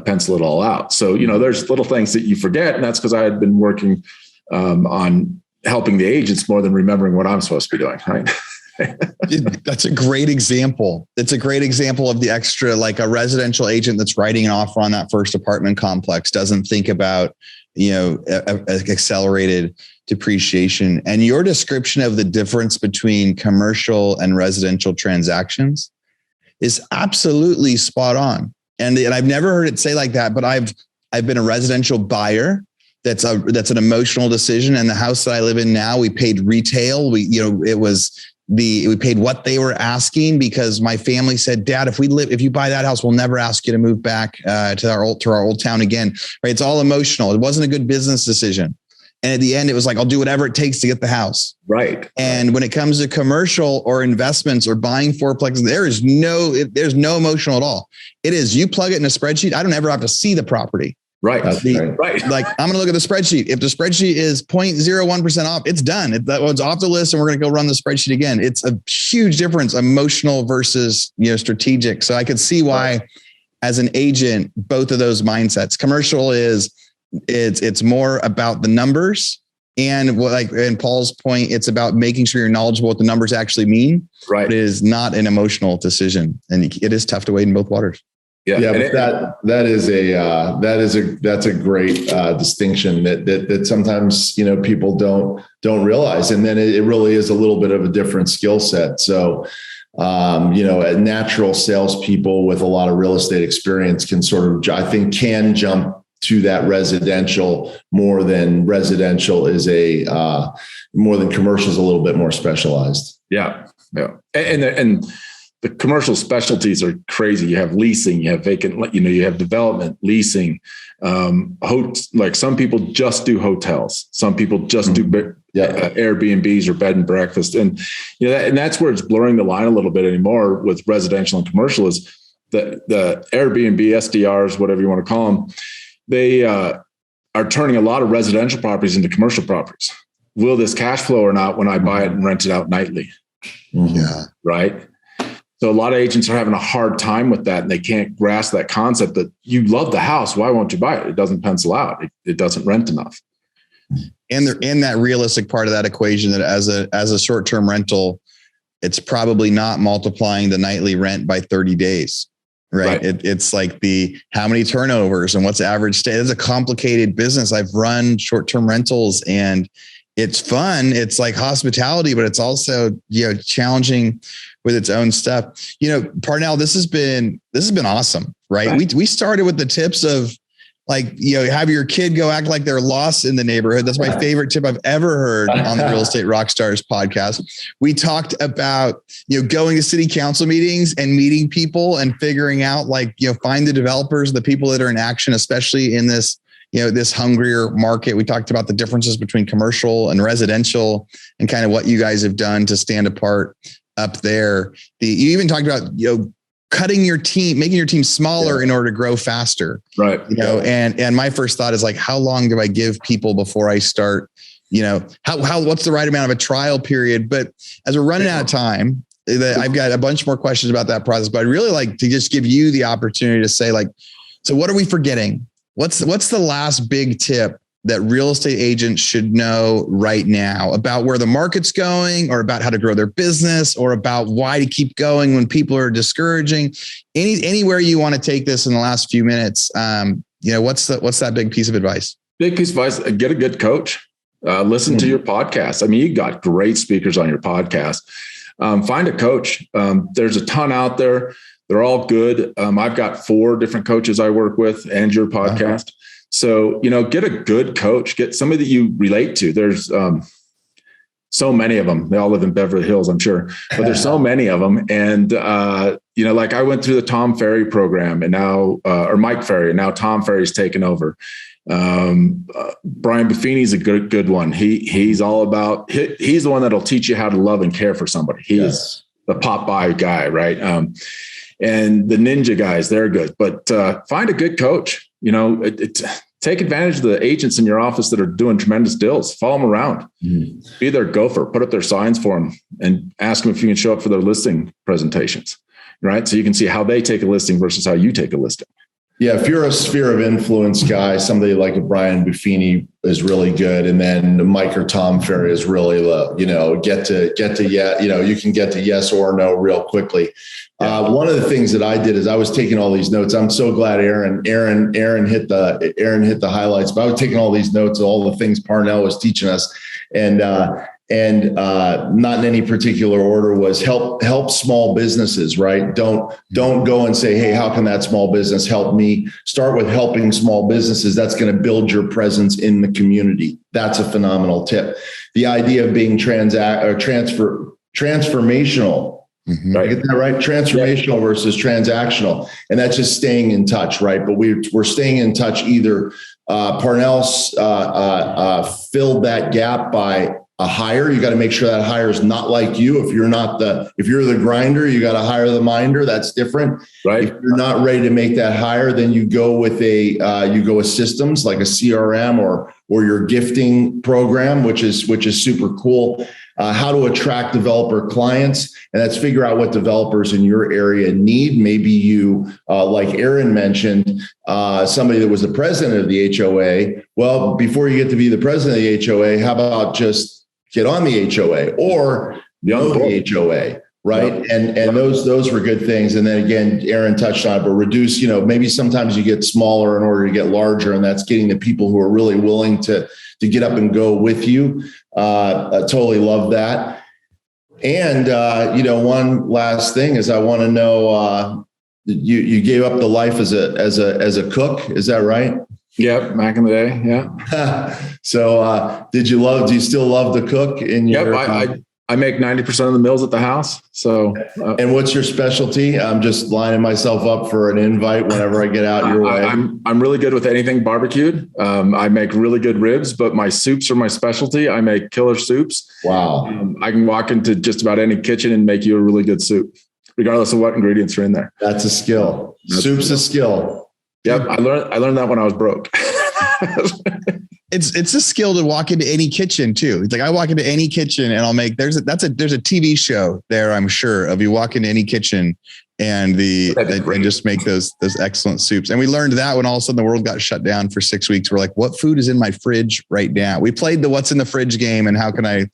pencil it all out. So, there's little things that you forget, and that's because I had been working on helping the agents more than remembering what I'm supposed to be doing, right? That's a great example. It's a great example of the extra, like a residential agent that's writing an offer on that first apartment complex doesn't think about, accelerated depreciation. And your description of the difference between commercial and residential transactions is absolutely spot on. And I've never heard it say like that, but I've been a residential buyer. That's an emotional decision. And the house that I live in now, we paid retail. We paid what they were asking, because my family said, "Dad, if you buy that house, we'll never ask you to move back to our old town again." Right? It's all emotional. It wasn't a good business decision. And at the end, it was like, I'll do whatever it takes to get the house. Right. And when it comes to commercial or investments or buying fourplexes, there's no emotional at all. It is, you plug it in a spreadsheet. I don't ever have to see the property. Right. Right. Like, I'm going to look at the spreadsheet. If the spreadsheet is 0.01% off, it's done. It's off the list, and we're going to go run the spreadsheet again. It's a huge difference, emotional versus, strategic. So I could see why, as an agent, both of those mindsets. Commercial it's more about the numbers, and in Paul's point, it's about making sure you're knowledgeable what the numbers actually mean. Right. But it is not an emotional decision, and it is tough to wade in both waters. Yeah, but that's a great distinction that sometimes people don't realize, and then it really is a little bit of a different skill set. So, natural salespeople with a lot of real estate experience can can jump to that residential more than commercial is a little bit more specialized. Yeah, and the commercial specialties are crazy. You have leasing, you have vacant, you have development, leasing. Like some people just do hotels. Some people just do Airbnbs or bed and breakfast. And, and that's where it's blurring the line a little bit anymore with residential and commercial, is the Airbnb, SDRs, whatever you want to call them. They are turning a lot of residential properties into commercial properties. Will this cash flow or not when I buy it and rent it out nightly? Yeah. Right. So a lot of agents are having a hard time with that, and they can't grasp that concept that you love the house. Why won't you buy it? It doesn't pencil out. It doesn't rent enough. And they're in that realistic part of that equation that as a short-term rental, it's probably not multiplying the nightly rent by 30 days, right? It's like how many turnovers and what's the average stay. It's a complicated business. I've run short-term rentals, and it's fun. It's like hospitality, but it's also, challenging with its own stuff. Parnell, this has been awesome, right? We started with the tips of have your kid go act like they're lost in the neighborhood. That's my favorite tip I've ever heard on the Real Estate Rockstars podcast. We talked about, going to city council meetings and meeting people and figuring out find the developers, the people that are in action, especially in this, this hungrier market. We talked about the differences between commercial and residential and kind of what you guys have done to stand apart up there. You even talked about, cutting your team, making your team smaller in order to grow faster. Right. And my first thought is how long do I give people before I start, what's the right amount of a trial period? But as we're running out of time, I've got a bunch more questions about that process, but I'd really like to just give you the opportunity to say so what are we forgetting? What's the last big tip that real estate agents should know right now about where the market's going, or about how to grow their business, or about why to keep going when people are discouraging? Anywhere you want to take this in the last few minutes, what's that big piece of advice? Big piece of advice: get a good coach. Listen to your podcast. I mean, you got great speakers on your podcast. find a coach. There's a ton out there. They're all good. I've got 4 different coaches I work with and your podcast. So, get a good coach, get somebody that you relate to. There's so many of them. They all live in Beverly Hills, I'm sure, but there's so many of them. And, like I went through the Tom Ferry program and now, or Mike Ferry, and now Tom Ferry's taken over. Brian Buffini's a good one. He's all about, he's the one that'll teach you how to love and care for somebody. He is the Popeye guy, right? And the ninja guys, they're good, but find a good coach. Take advantage of the agents in your office that are doing tremendous deals. Follow them around. Be their gopher. Put up their signs for them and ask them if you can show up for their listing presentations, right? So you can see how they take a listing versus how you take a listing. Yeah, if you're a sphere of influence guy, somebody like a Brian Buffini is really good, and then Mike or Tom Ferry is really low. You can get to yes or no real quickly. One of the things that I did is I was taking all these notes. I'm so glad Aaron hit the highlights. But I was taking all these notes, all the things Parnell was teaching us, and not in any particular order, was help small businesses, right? Don't go and say, hey, how can that small business help me? Start with helping small businesses. That's going to build your presence in the community. That's a phenomenal tip. The idea of being transformational. Mm-hmm. I get that right? Transformational versus transactional. And that's just staying in touch, right? But we're staying in touch. Either Parnell's filled that gap by a hire. You got to make sure that hire is not like you. If you're the grinder, you got to hire the minder. That's different. Right. If you're not ready to make that hire, then you go with systems like a CRM or your gifting program, which is super cool. How to attract developer clients, and that's figure out what developers in your area need. Maybe you, like Aaron mentioned, somebody that was the president of the HOA. Well, before you get to be the president of the HOA, how about just get on the HOA or know the HOA, right? Yep. And those were good things. And then again, Aaron touched on it, but reduce, maybe sometimes you get smaller in order to get larger, and that's getting the people who are really willing to get up and go with you. I totally love that. And, one last thing is I want to know, you gave up the life as a cook. Is that right? Yep. Back in the day. Yeah. So, do you still love to cook in your, I make 90% of the meals at the house. So, and what's your specialty? I'm just lining myself up for an invite whenever I get out your way. I'm really good with anything barbecued. I make really good ribs, but my soups are my specialty. I make killer soups. Wow. I can walk into just about any kitchen and make you a really good soup, regardless of what ingredients are in there. That's a skill. Soup's a skill. Yep. I learned that when I was broke. It's a skill to walk into any kitchen too. It's like I walk into any kitchen and I'll make there's a TV show there, I'm sure, of you walk into any kitchen and just make those excellent soups. And we learned that when all of a sudden the world got shut down for 6 weeks. We're like, what food is in my fridge right now? We played the what's in the fridge game and how can I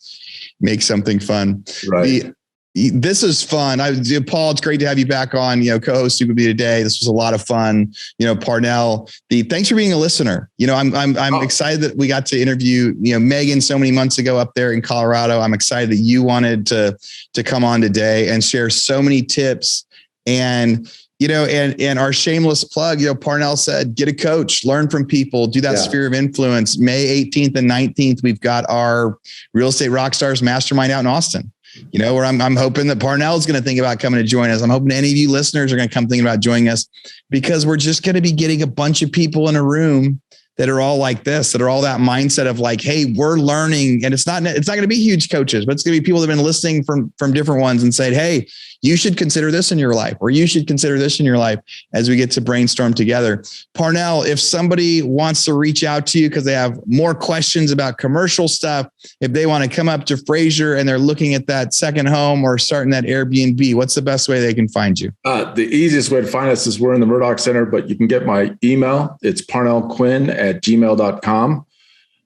make something fun? Right. This is fun. Paul, it's great to have you back on, co-hosting with me today. This was a lot of fun. Parnell, thanks for being a listener. I'm excited that we got to interview, Megan so many months ago up there in Colorado. I'm excited that you wanted to come on today and share so many tips and our shameless plug, Parnell said, get a coach, learn from people, do that sphere of influence. May 18th and 19th, we've got our Real Estate Rockstars Mastermind out in Austin. Where I'm hoping that Parnell is going to think about coming to join us. I'm hoping any of you listeners are going to come thinking about joining us, because we're just going to be getting a bunch of people in a room that are all like this, that are all that mindset of like, hey, we're learning. And it's not going to be huge coaches, but it's going to be people that have been listening from different ones and said, hey, you should consider this in your life, or you should consider this in your life, as we get to brainstorm together. Parnell, if somebody wants to reach out to you because they have more questions about commercial stuff, if they want to come up to Fraser and they're looking at that second home or starting that Airbnb, what's the best way they can find you? The easiest way to find us is we're in the Murdoch Center, but you can get my email. It's parnellquinn@gmail.com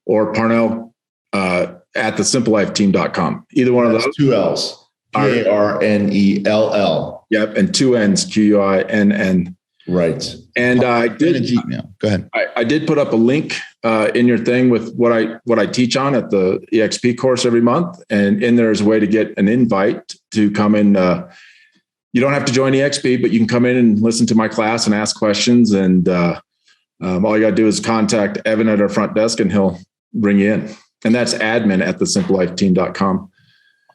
or Parnell at thesimplelifeteam.com. Either one of those. 2 L's. Parnell. Yep. And 2 N's, Quinn. Right. And I did. Go ahead. I did put up a link in your thing with what I teach on at the EXP course every month, and in there is a way to get an invite to come in. You don't have to join EXP, but you can come in and listen to my class and ask questions. And all you got to do is contact Evan at our front desk, and he'll bring you in. And that's admin@thesimplelifeteam.com.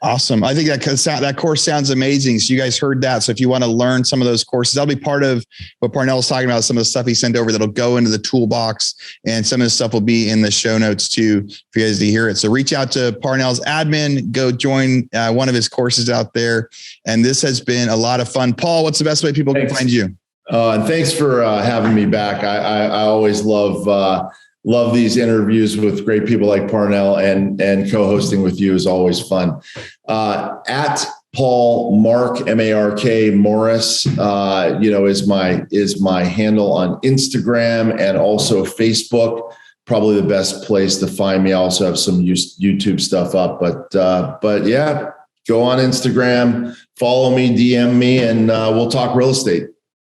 Awesome. I think that course sounds amazing. So you guys heard that. So if you want to learn some of those courses, that'll be part of what Parnell's talking about. Some of the stuff he sent over that'll go into the toolbox, and some of the stuff will be in the show notes too for you guys to hear it. So reach out to Parnell's admin, go join one of his courses out there. And this has been a lot of fun. Paul, what's the best way people can find you? And thanks for having me back. I always love these interviews with great people like Parnell, and co-hosting with you is always fun. At Paul Mark, M-A-R-K Morris, is my handle on Instagram and also Facebook. Probably the best place to find me. I also have some YouTube stuff up, but yeah, go on Instagram, follow me, DM me, and we'll talk real estate.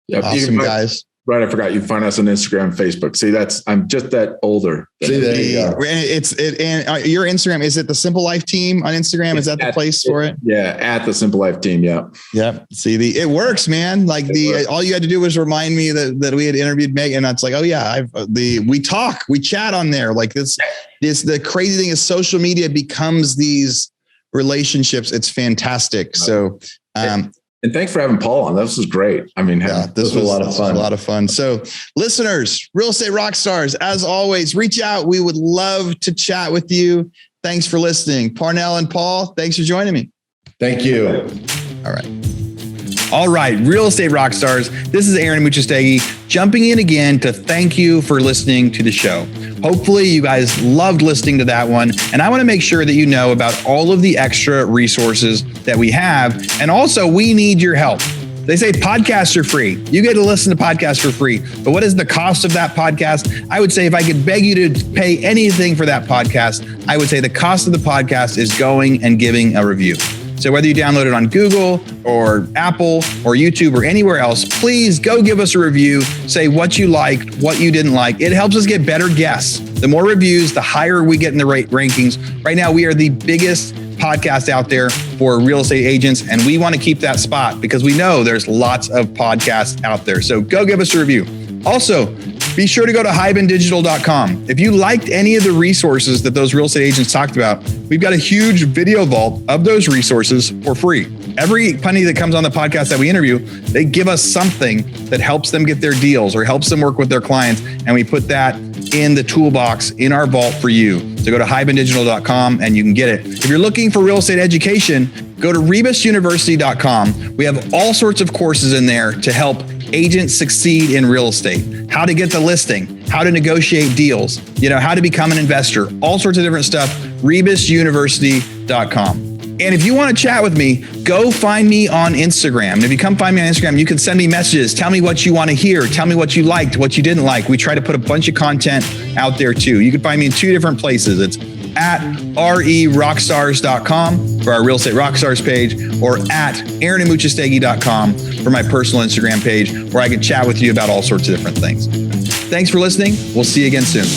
Yep. Awesome, guys. Right, I forgot. You can find us on Instagram, Facebook. See, I'm just that older. See, there you go. And your Instagram, is it the Simple Life Team on Instagram? Is that the place for it? Yeah, at the Simple Life Team. Yeah. Yep. See, it works, man. Like all you had to do was remind me that we had interviewed Meg, and it's like, oh yeah, we chat on there. Like this. The crazy thing is, social media becomes these relationships. It's fantastic. So. And thanks for having Paul on. This was great. I mean, this was a lot of fun. A lot of fun. So listeners, Real Estate Rockstars, as always, reach out. We would love to chat with you. Thanks for listening. Parnell and Paul, thanks for joining me. Thank you. All right. All right, Real Estate Rockstars. This is Aaron Amuchastegui jumping in again to thank you for listening to the show. Hopefully you guys loved listening to that one. And I want to make sure that you know about all of the extra resources that we have. And also, we need your help. They say podcasts are free. You get to listen to podcasts for free. But what is the cost of that podcast? I would say if I could beg you to pay anything for that podcast, I would say the cost of the podcast is going and giving a review. So whether you download it on Google or Apple or YouTube or anywhere else, please go give us a review. Say what you liked, what you didn't like. It helps us get better guests. The more reviews, the higher we get in the rankings. Right now, we are the biggest podcast out there for real estate agents, and we want to keep that spot because we know there's lots of podcasts out there. So go give us a review. Also, be sure to go to hibandigital.com. If you liked any of the resources that those real estate agents talked about, we've got a huge video vault of those resources for free. Every penny that comes on the podcast that we interview, they give us something that helps them get their deals or helps them work with their clients. And we put that in the toolbox in our vault for you. So go to hibandigital.com and you can get it. If you're looking for real estate education, go to rebusuniversity.com. We have all sorts of courses in there to help agents succeed in real estate, how to get the listing, how to negotiate deals, how to become an investor, all sorts of different stuff, rebusuniversity.com. And if you want to chat with me, go find me on Instagram. And if you come find me on Instagram, you can send me messages. Tell me what you want to hear. Tell me what you liked, what you didn't like. We try to put a bunch of content out there too. You can find me in two different places. It's at rerockstars.com for our Real Estate Rockstars page, or at aaronamuchastegui.com for my personal Instagram page, where I can chat with you about all sorts of different things. Thanks for listening. We'll see you again soon.